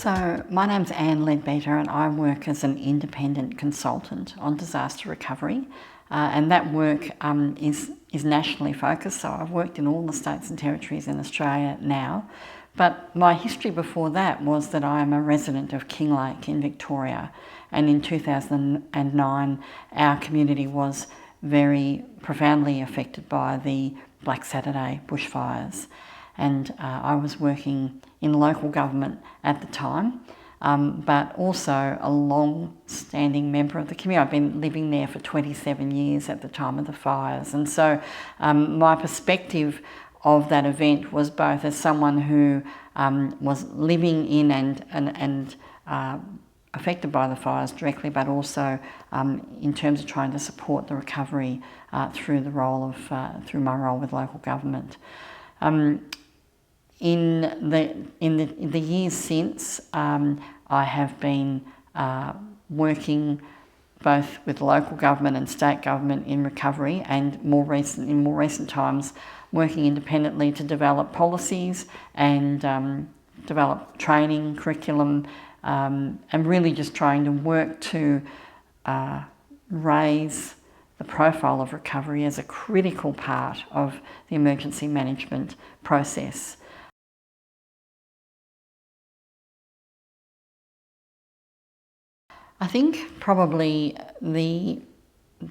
So my name's Anne Leadbeater and I work as an independent consultant on disaster recovery, and that work is nationally focused. So I've worked in all the states and territories in Australia now, but my history before that was that I am a resident of Kinglake in Victoria, and in 2009 our community was very profoundly affected by the Black Saturday Bushfires. And I was working in local government at the time, but also a long-standing member of the community. I've been living there for 27 years at the time of the fires. And so my perspective of that event was both as someone who was living in and affected by the fires directly, but also in terms of trying to support the recovery through my role with local government. In the years since, I have been working both with local government and state government in recovery, and in more recent times working independently to develop policies and develop training curriculum, and really just trying to work to raise the profile of recovery as a critical part of the emergency management process. I think probably the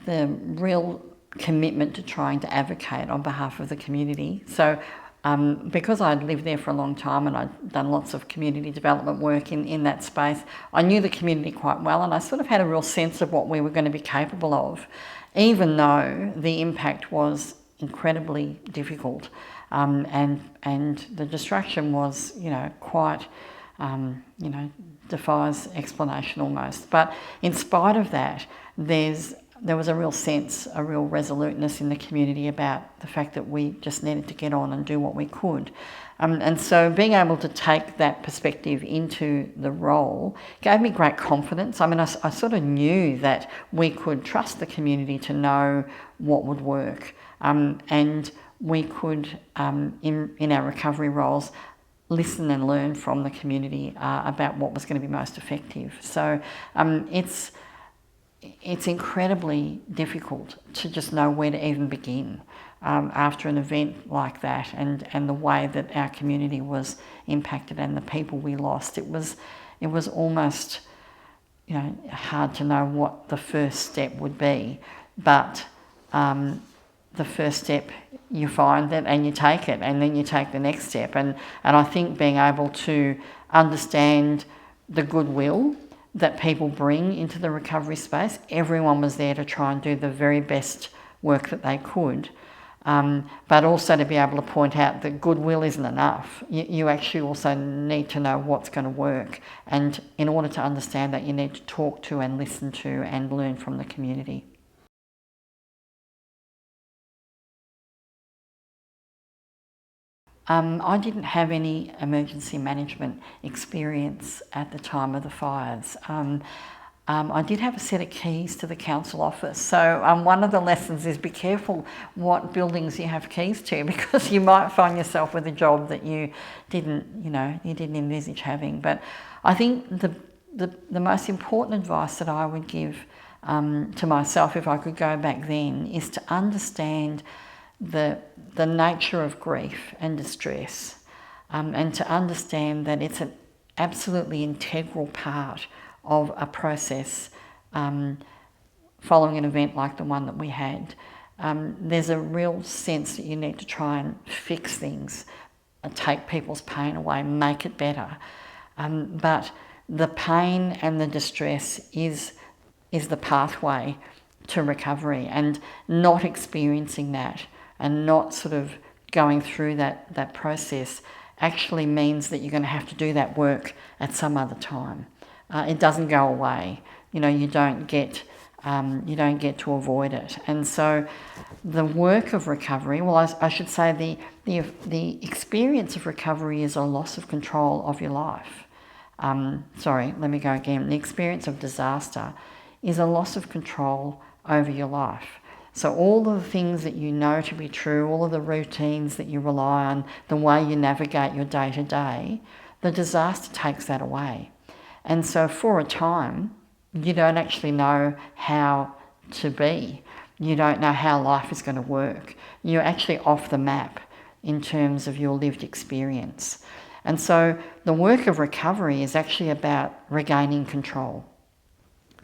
real commitment to trying to advocate on behalf of the community. So because I'd lived there for a long time and I'd done lots of community development work in that space, I knew the community quite well, and I sort of had a real sense of what we were going to be capable of, even though the impact was incredibly difficult, and the destruction was, quite defies explanation almost. But in spite of that, there was a real sense, a real resoluteness in the community about the fact that we just needed to get on and do what we could. And so being able to take that perspective into the role gave me great confidence. I mean, I sort of knew that we could trust the community to know what would work, and we could, in our recovery roles, listen and learn from the community about what was going to be most effective. So it's incredibly difficult to just know where to even begin after an event like that, and the way that our community was impacted and the people we lost. It was almost hard to know what the first step would be, but the first step, you find it and you take it, and then you take the next step. And I think being able to understand the goodwill that people bring into the recovery space, everyone was there to try and do the very best work that they could, but also to be able to point out that goodwill isn't enough. You actually also need to know what's going to work, and in order to understand that, you need to talk to and listen to and learn from the community. I didn't have any emergency management experience at the time of the fires. I did have a set of keys to the council office. So one of the lessons is be careful what buildings you have keys to, because you might find yourself with a job that you didn't envisage having. But I think the most important advice that I would give to myself, if I could go back then, is to understand the nature of grief and distress, and to understand that it's an absolutely integral part of a process following an event like the one that we had. There's a real sense that you need to try and fix things, take people's pain away, make it better. But the pain and the distress is the pathway to recovery, and not experiencing that and not sort of going through that process actually means that you're going to have to do that work at some other time. It doesn't go away. You don't get to avoid it. And so the work of recovery, well, I should say the experience of recovery is a loss of control of your life. Sorry, let me go again. The experience of disaster is a loss of control over your life. So all of the things that you know to be true, all of the routines that you rely on, the way you navigate your day-to-day, the disaster takes that away. And so for a time, you don't actually know how to be. You don't know how life is going to work. You're actually off the map in terms of your lived experience. And so the work of recovery is actually about regaining control,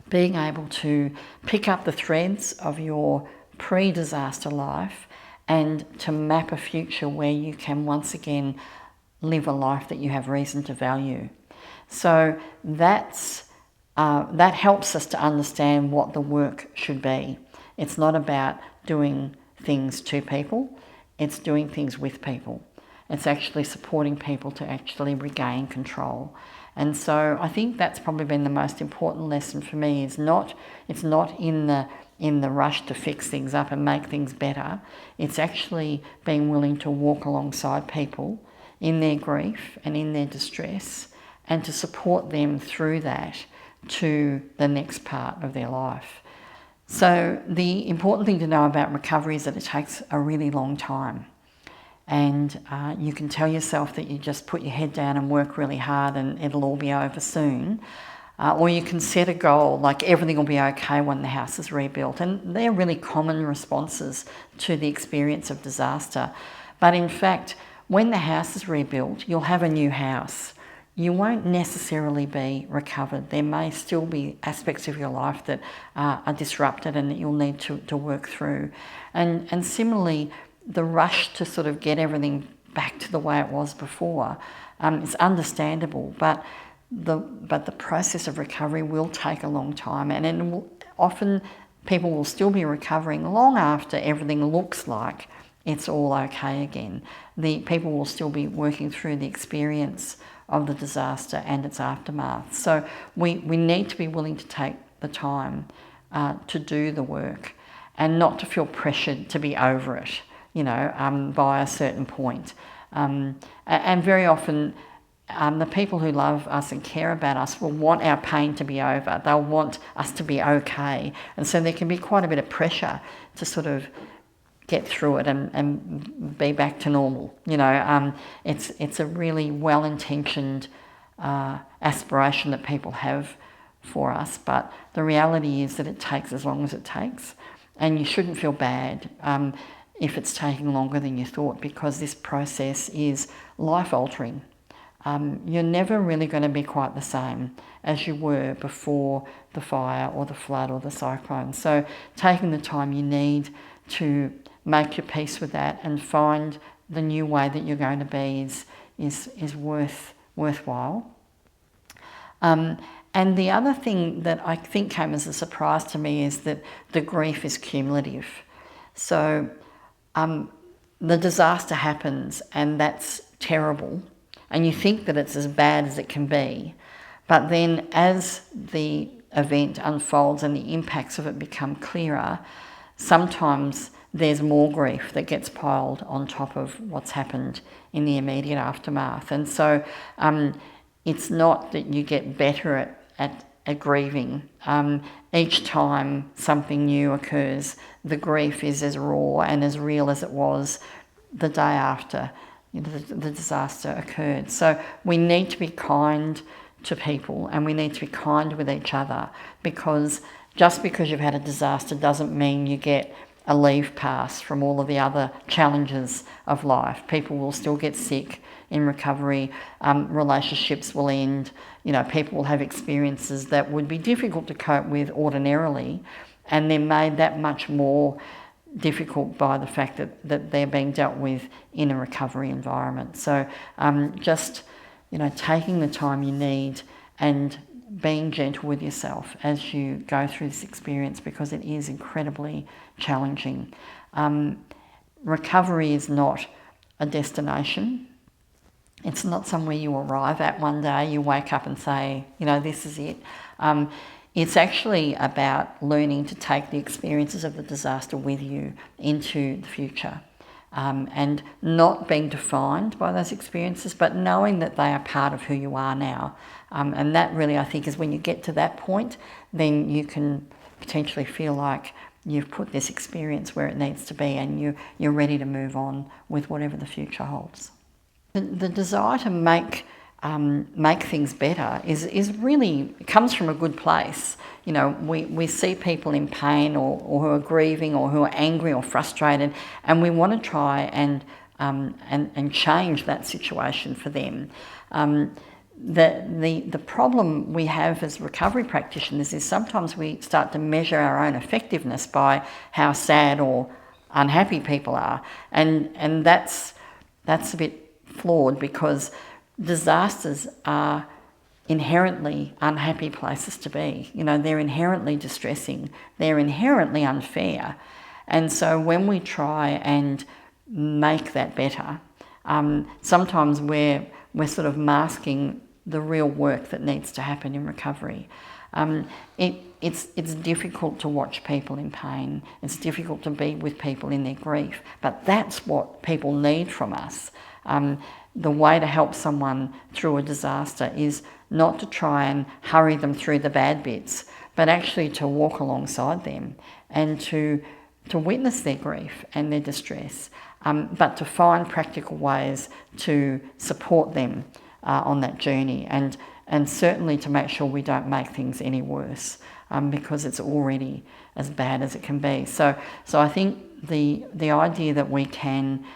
being able to pick up the threads of your pre-disaster life and to map a future where you can once again live a life that you have reason to value. So that helps us to understand what the work should be. It's not about doing things to people, it's doing things with people. It's actually supporting people to actually regain control. And so I think that's probably been the most important lesson for me. It's not in the rush to fix things up and make things better. It's actually being willing to walk alongside people in their grief and in their distress and to support them through that to the next part of their life. So the important thing to know about recovery is that it takes a really long time. And you can tell yourself that you just put your head down and work really hard and it'll all be over soon. Or you can set a goal like everything will be okay when the house is rebuilt. And they're really common responses to the experience of disaster. But in fact, when the house is rebuilt, you'll have a new house. You won't necessarily be recovered. There may still be aspects of your life that are disrupted and that you'll need to work through. And similarly, the rush to sort of get everything back to the way it was before is understandable, but the process of recovery will take a long time, and often people will still be recovering long after everything looks like it's all okay again. The people will still be working through the experience of the disaster and its aftermath. So we need to be willing to take the time to do the work and not to feel pressured to be over it, by a certain point. And very often the people who love us and care about us will want our pain to be over. They'll want us to be okay. And so there can be quite a bit of pressure to sort of get through it and be back to normal. It's a really well-intentioned aspiration that people have for us, but the reality is that it takes as long as it takes, and you shouldn't feel bad if it's taking longer than you thought, because this process is life-altering. You're never really going to be quite the same as you were before the fire or the flood or the cyclone. So taking the time you need to make your peace with that and find the new way that you're going to be is worthwhile. And the other thing that I think came as a surprise to me is that the grief is cumulative. So the disaster happens and that's terrible, and you think that it's as bad as it can be, but then as the event unfolds and the impacts of it become clearer, sometimes there's more grief that gets piled on top of what's happened in the immediate aftermath. And so it's not that you get better at grieving. Each time something new occurs, the grief is as raw and as real as it was the day after the disaster occurred. So we need to be kind to people and we need to be kind with each other, because just because you've had a disaster doesn't mean you get a leave pass from all of the other challenges of life. People will still get sick in recovery, relationships will end, people will have experiences that would be difficult to cope with ordinarily, and they're made that much more difficult by the fact that they're being dealt with in a recovery environment. So just taking the time you need and being gentle with yourself as you go through this experience, because it is incredibly challenging. Recovery is not a destination. It's not somewhere you arrive at one day, you wake up and say, this is it. It's actually about learning to take the experiences of the disaster with you into the future, and not being defined by those experiences, but knowing that they are part of who you are now. And that really, I think, is when you get to that point, then you can potentially feel like you've put this experience where it needs to be and you're ready to move on with whatever the future holds. The desire to make make things better is really, it comes from a good place. You know, we see people in pain or who are grieving or who are angry or frustrated, and we want to try and change that situation for them. The problem we have as recovery practitioners is sometimes we start to measure our own effectiveness by how sad or unhappy people are, and that's a bit flawed, because disasters are inherently unhappy places to be. You know, they're inherently distressing, they're inherently unfair, and so when we try and make that better, sometimes we're sort of masking the real work that needs to happen in recovery. It's difficult to watch people in pain. It's difficult to be with people in their grief, but that's what people need from us. The way to help someone through a disaster is not to try and hurry them through the bad bits, but actually to walk alongside them and to witness their grief and their distress, but to find practical ways to support them on that journey, and certainly to make sure we don't make things any worse, because it's already as bad as it can be. So I think the idea that we can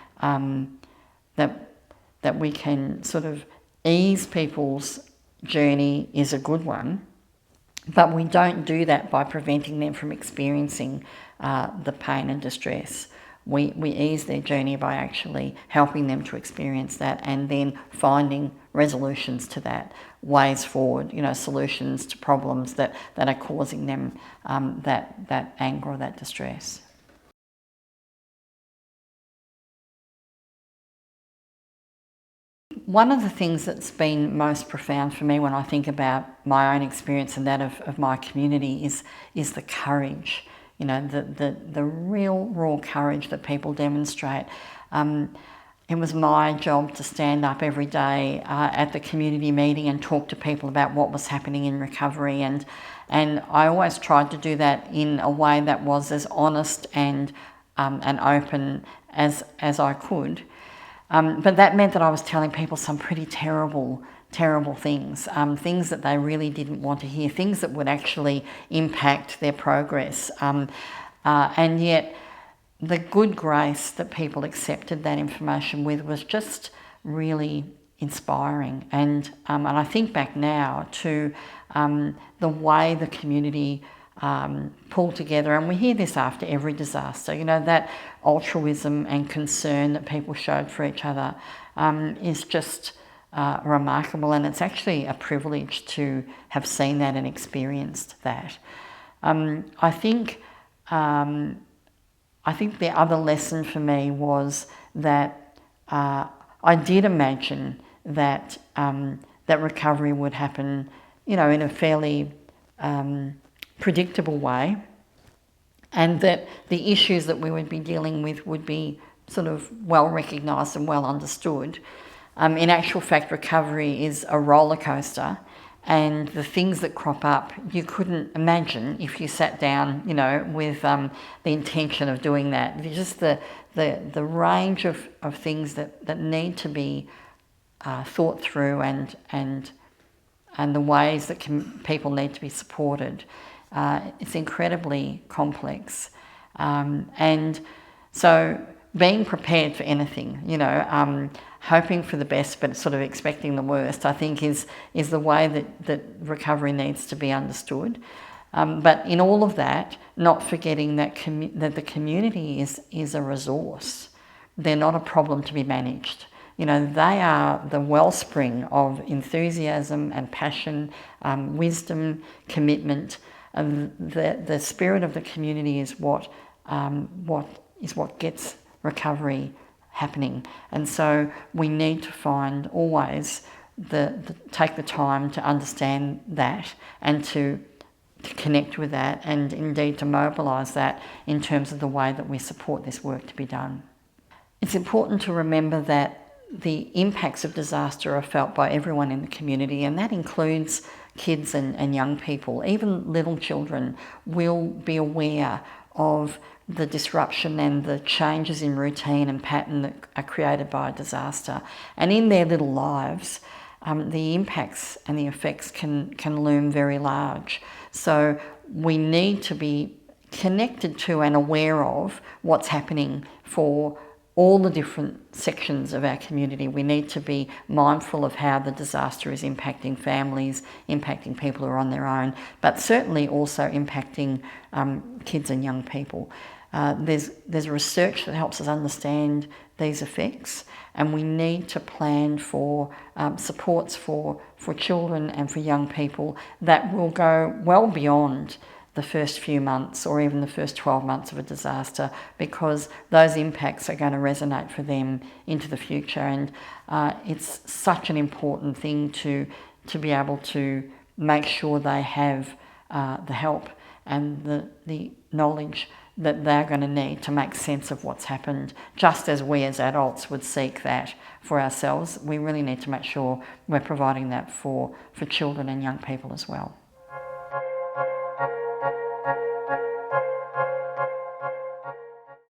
that we can sort of ease people's journey is a good one, but we don't do that by preventing them from experiencing the pain and distress. We ease their journey by actually helping them to experience that, and then finding resolutions to that, ways forward, you know, solutions to problems that are causing them that anger or that distress. One of the things that's been most profound for me when I think about my own experience and that of my community is the courage, you know, the real raw courage that people demonstrate. It was my job to stand up every day at the community meeting and talk to people about what was happening in recovery, and I always tried to do that in a way that was as honest and open as I could. But that meant that I was telling people some pretty terrible things, things that they really didn't want to hear, things that would actually impact their progress. And yet the good grace that people accepted that information with was just really inspiring. And I think back now to the way the community pull together, and we hear this after every disaster, you know, that altruism and concern that people showed for each other is just remarkable, and it's actually a privilege to have seen that and experienced that. I think the other lesson for me was that I did imagine that that recovery would happen, you know, in a fairly predictable way, and that the issues that we would be dealing with would be sort of well recognised and well understood. In actual fact, recovery is a roller coaster, and the things that crop up you couldn't imagine if you sat down, you know, with the intention of doing that. Just the range of things that need to be thought through, and the ways that people need to be supported. It's incredibly complex, and so being prepared for anything, you know, hoping for the best but sort of expecting the worst, I think is the way that recovery needs to be understood. But in all of that, not forgetting that the community is a resource. They're not a problem to be managed. You know, they are the wellspring of enthusiasm and passion, wisdom, commitment. And the spirit of the community is what gets recovery happening. And so we need to find always take the time to understand that, and to connect with that, and indeed to mobilise that in terms of the way that we support this work to be done. It's important to remember that the impacts of disaster are felt by everyone in the community, and that includes kids and young people. Even little children will be aware of the disruption and the changes in routine and pattern that are created by a disaster. And in their little lives, the impacts and the effects can loom very large. So we need to be connected to and aware of what's happening for all the different sections of our community. We need to be mindful of how the disaster is impacting families, impacting people who are on their own, but certainly also impacting kids and young people. There's research that helps us understand these effects, and we need to plan for supports for children and for young people that will go well beyond the first few months or even the first 12 months of a disaster, because those impacts are going to resonate for them into the future. And it's such an important thing to be able to make sure they have the help and the knowledge that they're going to need to make sense of what's happened. Just as we as adults would seek that for ourselves, we really need to make sure we're providing that for children and young people as well.